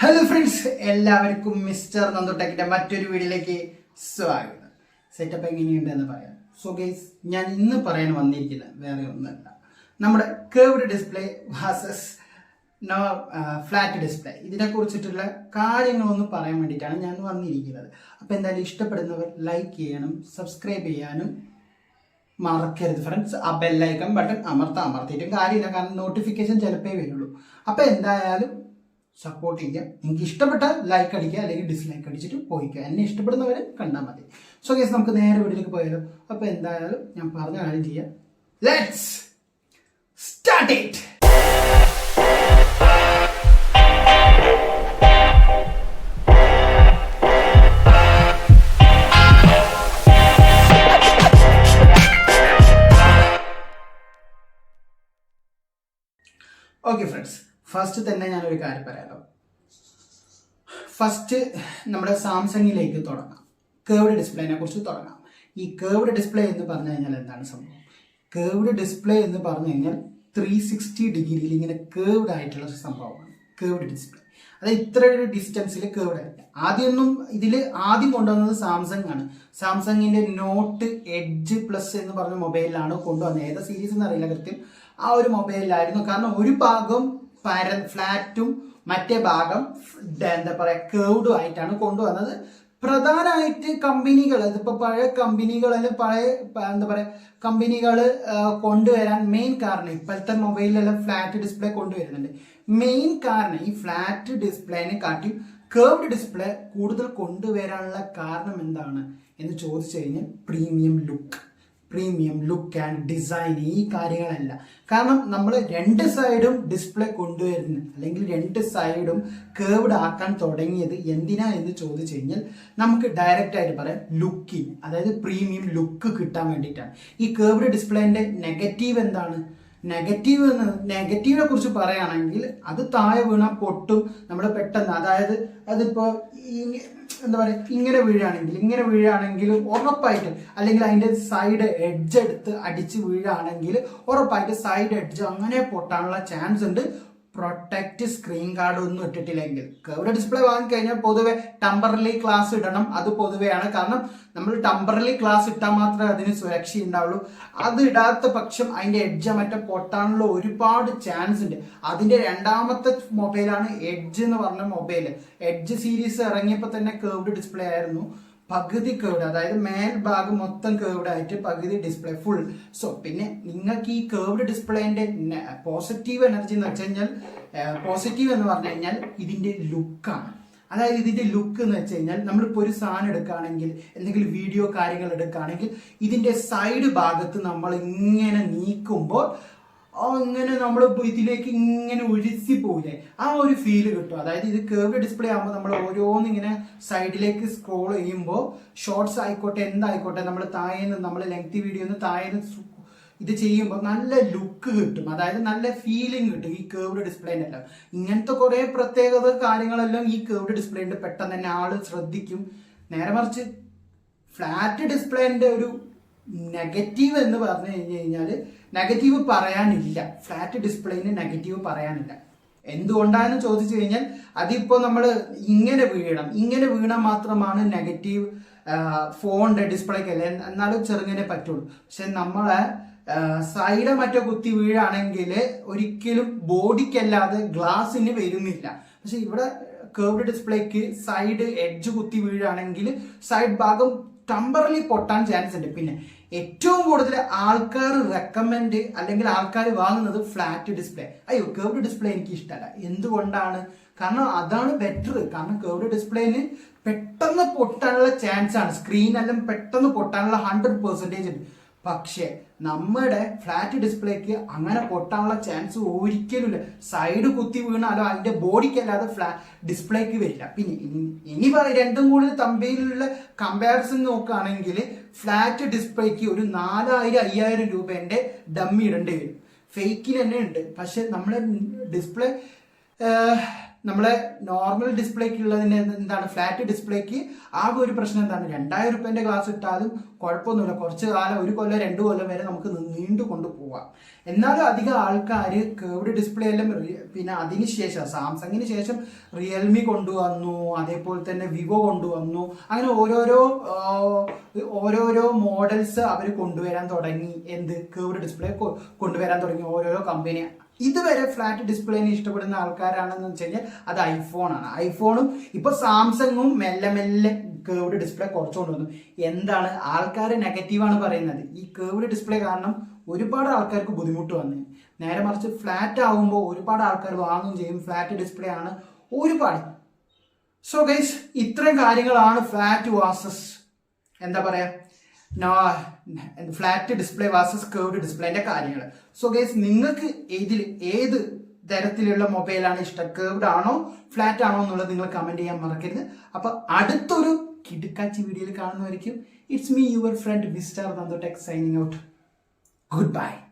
Hello friends, എല്ലാവർക്കും mister നന്ദുടെക്കിന്റെ മറ്റൊരു വീഡിയോയിലേക്ക് സ്വാഗതം. സെറ്റപ്പ് എങ്ങനെയുണ്ട് എന്ന് പറയാം. സോ ഗൈസ്, ഞാൻ ഇന്ന് പറയാൻ വന്നിരിക്കുന്നത് വേറെ ഒന്നല്ല, നമ്മുടെ curved display versus flat display, ഇതിനെ കുറിച്ചിട്ടുള്ള കാര്യങ്ങളൊന്ന് പറയാൻ വേണ്ടിയിട്ടാണ് ഞാൻ വന്നിരിക്കുന്നത്. അപ്പോൾ എന്തായാലും ഇഷ്ടപ്പെടുന്നവർ ലൈക്ക് ചെയ്യണം, സബ്സ്ക്രൈബ് ചെയ്യാനും മറക്കരുത് ഫ്രണ്ട്സ്. ആ ബെല്ലൈക്കൺ ബട്ടൺ അമർത്തിയിട്ടും കാര്യമില്ല, കാരണം നോട്ടിഫിക്കേഷൻ ചിലപ്പേ വരുള്ളൂ. അപ്പോൾ എന്തായാലും സപ്പോർട്ട് ചെയ്യുക. നിങ്ങൾക്ക് ഇഷ്ടപ്പെട്ട ലൈക്ക് അടിക്കുക, അല്ലെങ്കിൽ ഡിസ്ലൈക്ക് അടിച്ചിട്ട് പോയിക്കുക. എന്നെ ഇഷ്ടപ്പെടുന്നവരെ കണ്ടാൽ മതി. സോ ഗൈസ്, നമുക്ക് നേരെ വീട്ടിലേക്ക് പോയാലോ. അപ്പോൾ എന്തായാലും ഞാൻ പറഞ്ഞ കാര്യം ചെയ്യാം. Let's start it. Okay friends, first തന്നെ ഞാനൊരു കാര്യം പറയാലോ. ഫസ്റ്റ് നമ്മുടെ സാംസങ്ങിലേക്ക് തുടങ്ങാം. കേർവ്ഡ് ഡിസ്പ്ലേനെ കുറിച്ച് തുടങ്ങാം. ഈ കേർവ്ഡ് ഡിസ്പ്ലേ എന്ന് പറഞ്ഞു കഴിഞ്ഞാൽ എന്താണ് സംഭവം? കേർവ്ഡ് ഡിസ്പ്ലേ എന്ന് പറഞ്ഞു കഴിഞ്ഞാൽ 360 ഡിഗ്രിയിൽ ഇങ്ങനെ കേർവ്ഡ് ആയിട്ടുള്ള ഒരു സംഭവമാണ് കേർവ്ഡ് ഡിസ്പ്ലേ. അതായത് ഇത്ര ഒരു ഡിസ്റ്റൻസിൽ കേർവ്ഡ് ആയിട്ട് ആദ്യം കൊണ്ടുവന്നത് സാംസങ് ആണ്. സാംസങ്ങിന്റെ നോട്ട് എഡ്ജ് പ്ലസ് എന്ന് പറഞ്ഞ മൊബൈലിലാണ് കൊണ്ടുവന്നത്. ഏതാ സീരീസ് എന്നറിയില്ല കൃത്യം. ആ ഒരു മൊബൈലിലായിരുന്നു. കാരണം ഒരു ഭാഗം ഫ്ലാറ്റും മറ്റേ ഭാഗം എന്താ പറയുക കേർവ്ഡും ആയിട്ടാണ് കൊണ്ടുവന്നത്. പ്രധാനമായിട്ട് കമ്പനികൾ, ഇതിപ്പോൾ പഴയ കമ്പനികളിൽ കമ്പനികൾ കൊണ്ടുവരാൻ മെയിൻ കാരണം, ഇപ്പോഴത്തെ മൊബൈലിലെല്ലാം ഫ്ലാറ്റ് ഡിസ്പ്ലേ കൊണ്ടുവരുന്നുണ്ട്. മെയിൻ കാരണം ഈ ഫ്ലാറ്റ് ഡിസ്പ്ലേനെ കാട്ടി കേർവ്ഡ് ഡിസ്പ്ലേ കൂടുതൽ കൊണ്ടുവരാനുള്ള കാരണം എന്താണ് എന്ന് ചോദിച്ചു കഴിഞ്ഞാൽ പ്രീമിയം ലുക്ക് ആൻഡ് ഡിസൈൻ, ഈ കാര്യങ്ങളല്ല. കാരണം നമ്മൾ രണ്ട് സൈഡും ഡിസ്പ്ലേ കൊണ്ടുവരുന്നു, അല്ലെങ്കിൽ രണ്ട് സൈഡും കേർവ്ഡ് ആക്കാൻ തുടങ്ങിയത് എന്തിനാ എന്ന് ചോദിച്ചു കഴിഞ്ഞാൽ നമുക്ക് ഡയറക്റ്റ് ആയിട്ട് പറയാം, ലുക്കിങ്, അതായത് പ്രീമിയം ലുക്ക് കിട്ടാൻ വേണ്ടിയിട്ടാണ്. ഈ കേർവ്ഡ് ഡിസ്പ്ലേന്റെ നെഗറ്റീവ് എന്താണ്? നെഗറ്റീവിനെ കുറിച്ച് പറയുകയാണെങ്കിൽ അത് താഴെ വീണ പൊട്ടും നമ്മൾ പെട്ടെന്ന്, അതായത് അതിപ്പോ എന്താ പറയുക, ഇങ്ങനെ വീഴുകയാണെങ്കിൽ ഉറപ്പായിട്ടും, അല്ലെങ്കിൽ അതിന്റെ സൈഡ് എഡ്ജ് എടുത്ത് അടിച്ച് വീഴുകയാണെങ്കിൽ ഉറപ്പായിട്ട് സൈഡ് എഡ്ജ് അങ്ങനെ പൊട്ടാനുള്ള ചാൻസ് ഉണ്ട്. പ്രൊട്ടക്റ്റ് സ്ക്രീൻ ഗാർഡ് ഒന്നും ഇട്ടിട്ടില്ലെങ്കിൽ. കേർവ്ഡ് ഡിസ്പ്ലേ വാങ്ങിക്കഴിഞ്ഞാൽ പൊതുവെ ടെമ്പററി ഗ്ലാസ് ഇടണം. അത് പൊതുവെയാണ്. കാരണം നമ്മൾ ടെമ്പററി ഗ്ലാസ് ഇട്ടാൽ മാത്രമേ അതിന് സുരക്ഷ ഉണ്ടാവുള്ളൂ. അത് ഇടാത്ത പക്ഷം അതിന്റെ എഡ്ജ് മറ്റേ പൊട്ടാനുള്ള ഒരുപാട് ചാൻസ് ഉണ്ട്. അതിന്റെ രണ്ടാമത്തെ മൊബൈലാണ് എഡ്ജ് എന്ന് പറഞ്ഞ മൊബൈൽ. എഡ്ജ് സീരീസ് ഇറങ്ങിയപ്പോൾ തന്നെ കേർവ്ഡ് ഡിസ്പ്ലേ ആയിരുന്നു. പകുതി കേർവ്ഡ്, അതായത് മേൽഭാഗം മൊത്തം കേർവ്ഡ് ആയിട്ട് പകുതി ഡിസ്പ്ലേ ഫുൾ. സോ പിന്നെ നിങ്ങൾക്ക് ഈ കേർവ്ഡ് ഡിസ്പ്ലേന്റെ പോസിറ്റീവ് എനർജി എന്ന് വെച്ച് കഴിഞ്ഞാൽ, പോസിറ്റീവ് എന്ന് പറഞ്ഞു കഴിഞ്ഞാൽ ഇതിന്റെ ലുക്കാണ്. അതായത് ഇതിന്റെ ലുക്ക് എന്ന് വെച്ച് കഴിഞ്ഞാൽ, നമ്മളിപ്പോൾ ഒരു സാധനം എടുക്കുകയാണെങ്കിൽ, എന്തെങ്കിലും വീഡിയോ കാര്യങ്ങൾ എടുക്കുകയാണെങ്കിൽ, ഇതിന്റെ സൈഡ് ഭാഗത്ത് നമ്മൾ ഇങ്ങനെ നീക്കുമ്പോൾ ഇങ്ങനെ നമ്മൾ ഇതിലേക്ക് ഇങ്ങനെ ഒഴിച്ച് പോയില്ലേ, ആ ഒരു ഫീല് കിട്ടും. അതായത് ഇത് കേർവ്ഡ് ഡിസ്പ്ലേ ആകുമ്പോൾ നമ്മൾ ഓരോന്നിങ്ങനെ സൈഡിലേക്ക് സ്ക്രോൾ ചെയ്യുമ്പോൾ, ഷോർട്സ് ആയിക്കോട്ടെ എന്തായിക്കോട്ടെ, നമ്മൾ ലെങ്തി വീഡിയോ താഴേന്ന് ഇത് ചെയ്യുമ്പോൾ നല്ല ലുക്ക് കിട്ടും. അതായത് നല്ല ഫീലിംഗ് കിട്ടും ഈ കേർവ്ഡ് ഡിസ്പ്ലേൻ്റെ എല്ലാം. ഇങ്ങനത്തെ കുറെ പ്രത്യേകത കാര്യങ്ങളെല്ലാം ഈ കേർവ്ഡ് ഡിസ്പ്ലേൻ്റെ പെട്ടെന്ന് തന്നെ ആള് ശ്രദ്ധിക്കും. നേരെ മറിച്ച് ഫ്ലാറ്റ് ഡിസ്പ്ലേൻ്റെ ഒരു നെഗറ്റീവ് എന്ന് പറഞ്ഞു കഴിഞ്ഞാൽ നെഗറ്റീവ് പറയാനില്ല. ഫ്ലാറ്റ് ഡിസ്പ്ലേന് നെഗറ്റീവ് പറയാനില്ല. എന്തുകൊണ്ടാണെന്ന് ചോദിച്ചു കഴിഞ്ഞാൽ, അതിപ്പോ നമ്മൾ ഇങ്ങനെ വീണാൽ മാത്രമാണ് നെഗറ്റീവ് ഫോണിന്റെ ഡിസ്പ്ലേക്ക് അല്ലേ, എന്നാലും ചെറുങ്ങനെ പറ്റുള്ളൂ. പക്ഷെ നമ്മളെ സൈഡ് മറ്റോ കുത്തി വീഴാണെങ്കിൽ ഒരിക്കലും ബോഡിക്കല്ലാതെ ഗ്ലാസിന് വരുന്നില്ല. പക്ഷെ ഇവിടെ കേർവ്ഡ് ഡിസ്പ്ലേക്ക് സൈഡ് എഡ്ജ് കുത്തി വീഴാണെങ്കിൽ സൈഡ് ഭാഗം ടെമ്പററി പൊട്ടാൻ ചാൻസ് ഉണ്ട്. പിന്നെ ഏറ്റവും കൂടുതൽ ആൾക്കാർ റെക്കമെൻഡ്, അല്ലെങ്കിൽ ആൾക്കാർ വാങ്ങുന്നത് ഫ്ലാറ്റ് ഡിസ്പ്ലേ. കേർവ്ഡ് ഡിസ്പ്ലേ എനിക്ക് ഇഷ്ടമല്ല. എന്തുകൊണ്ടാണ്? കാരണം അതാണ് ബെറ്റർ. കാരണം കേർവ്ഡ് ഡിസ്പ്ലേന് പെട്ടെന്ന് പൊട്ടാനുള്ള ചാൻസ് ആണ്, സ്ക്രീനെല്ലാം പെട്ടെന്ന് പൊട്ടാനുള്ള 100% ഉണ്ട്. പക്ഷേ നമ്മുടെ ഫ്ലാറ്റ് ഡിസ്പ്ലേക്ക് അങ്ങനെ പൊട്ടാനുള്ള ചാൻസ് ഒരിക്കലുമില്ല. സൈഡ് കുത്തി വീണാലോ അതിന്റെ ബോഡിക്കല്ലാതെ ഡിസ്പ്ലേക്ക് വരില്ല. പിന്നെ ഇനി രണ്ടും കൂടി തമ്മിലുള്ള കമ്പാരിസൺ നോക്കുകയാണെങ്കിൽ, ഫ്ലാറ്റ് ഡിസ്പ്ലേക്ക് ഒരു 4000-5000 രൂപേന്റെ ഡമ്മി ഇടേണ്ടി വരും. ഫേക്കിന് തന്നെ ഉണ്ട്. പക്ഷെ നമ്മളെ ഡിസ്പ്ലേ നമ്മളെ നോർമൽ ഡിസ്പ്ലേക്ക് ഉള്ളതിന് എന്താണ് ഫ്ലാറ്റ് ഡിസ്പ്ലേക്ക് ആകെ ഒരു പ്രശ്നം എന്താണ് 2000 രൂപേന്റെ ഗ്ലാസ് ഇട്ടാലും കുഴപ്പമൊന്നുമില്ല, കുറച്ച് കാലം 1 കൊല്ലം 2 കൊല്ലം വരെ നമുക്ക് നീണ്ടു കൊണ്ടുപോവാം. എന്നാലും അധികം ആൾക്കാർ കേർവ്ഡ് ഡിസ്പ്ലേ എല്ലാം പിന്നെ അതിനുശേഷം സാംസങ്ങിന് ശേഷം റിയൽമി കൊണ്ടുവന്നു, അതേപോലെ തന്നെ വിവോ കൊണ്ടുവന്നു, അങ്ങനെ ഓരോരോ മോഡൽസ് അവർ കൊണ്ടുവരാൻ തുടങ്ങി. എന്ത് കേർവ്ഡ് ഡിസ്പ്ലേ കൊണ്ടുവരാൻ തുടങ്ങി ഓരോരോ കമ്പനി. ഇതുവരെ ഫ്ലാറ്റ് ഡിസ്പ്ലേനെ ഇഷ്ടപ്പെടുന്ന ആൾക്കാരാണെന്ന് വെച്ച് കഴിഞ്ഞാൽ അത് ഐഫോണാണ്. ഐഫോണും ഇപ്പൊ സാംസങ്ങും മെല്ലെ മെല്ലെ കേർവ്ഡ് ഡിസ്പ്ലേ കുറച്ചു കൊണ്ടുവന്നു. എന്താണ് ആൾക്കാർ നെഗറ്റീവാണ് പറയുന്നത്, ഈ കേർവ്ഡ് ഡിസ്പ്ലേ കാരണം ഒരുപാട് ആൾക്കാർക്ക് ബുദ്ധിമുട്ട് വന്നു. നേരെ മറിച്ച് ഫ്ലാറ്റ് ആകുമ്പോൾ ഒരുപാട് ആൾക്കാർ വാങ്ങുകയും ചെയ്യും. ഫ്ലാറ്റ് ഡിസ്പ്ലേ ആണ് ഒരുപാട്. സോ ഗൈസ്, ഇത്രയും കാര്യങ്ങളാണ് ഫ്ലാറ്റ് വാസസ് എന്താ പറയാ ഫ്ലാറ്റ് ഡിസ്പ്ലേ വാസസ് കേർവ്ഡ് ഡിസ്പ്ലേന്റെ കാര്യങ്ങൾ. സോ ഗൈസ്, നിങ്ങൾക്ക് ഏത് തരത്തിലുള്ള മൊബൈലാണ് ഇഷ്ടം, കേർവ്ഡ് ആണോ ഫ്ലാറ്റ് ആണോ എന്നുള്ളത് നിങ്ങൾ കമന്റ് ചെയ്യാൻ മറക്കരുത്. അപ്പൊ അടുത്തൊരു കിടുക്കാച്ചി വീഡിയോയിൽ കാണുന്നവരിക്കും it's me your friend mister Nandu tech signing out. Goodbye.